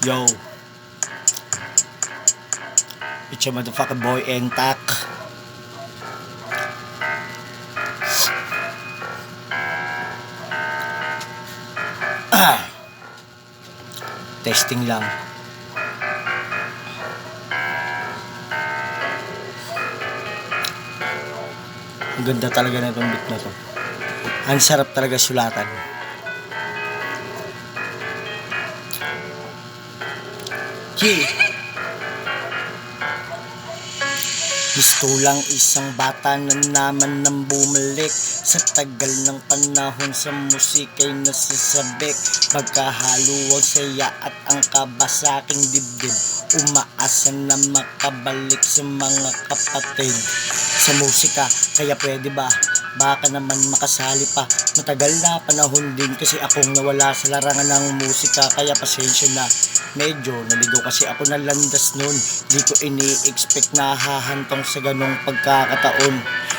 Yo, it's your motherfucking boy Entak. Testing lang. Ang ganda talaga na itong beat na to. Ang sarap talaga sulatan. Gusto lang isang bata na naman nang bumalik. Sa tagal ng panahon sa musika'y nasasabik. Pagkahalo ang saya at ang kaba sa aking dibdib. Umaasa na makabalik sa mga kapatid sa musika, kaya pwede ba? Baka naman makasali pa. Matagal na panahon din kasi akong nawala sa larangan ng musika. Kaya pasensya na, medyo naligaw kasi ako na landas nun. Di ko ini-expect na hahantong sa ganong pagkakataon.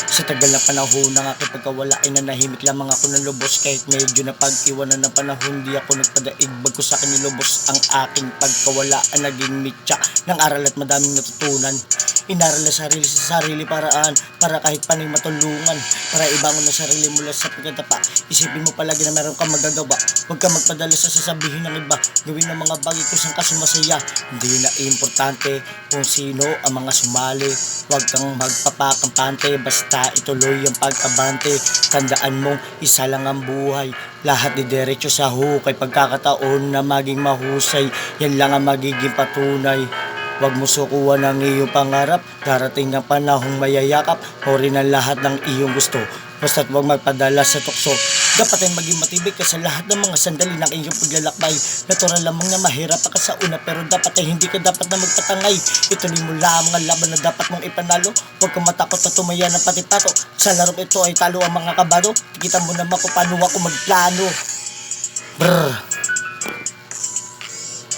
Sa tagal na panahon ng aking pagkawala ay nanahimik lamang ako ng lubos. Kahit medyo napag-iwanan ng panahon, di ako nagpadaig. Bagko sa akin nilubos ang aking pagkawala. Ang naging mitya ng aral at madaming natutunan. Inaral na sarili sa sarili paraan, para kahit paning matulungan, para ibangon na sarili mula sa pagkatapa. Isipin mo palagi na meron kang magagawa. Huwag kang magpadala sa sasabihin ng iba. Gawin ang mga bagay kung saan ka sumasaya. Hindi na importante kung sino ang mga sumali. Huwag kang magpapakampante, basta ituloy ang pag-abante. Tandaan mong isa lang ang buhay, lahat ni diretso sa hukay. Pagkakataon na maging mahusay, yan lang ang magiging patunay. Huwag mo sukuan ang iyong pangarap. Darating ang panahong mayayakap o rin ang lahat ng iyong gusto. Basta't huwag magpadala sa tukso. Dapat ay maging matibay ka sa lahat ng mga sandali ng iyong paglalakbay. Natural lamang na mahirap ka sa una, pero dapat ay hindi ka dapat na magpatangay. Ituloy mo lamang ang laban na dapat mong ipanalo. Huwag kang matakot na tumaya ng patipato. Sa larong ito ay talo ang mga kabado. Tikitan mo naman kung paano ako magplano. Brrr.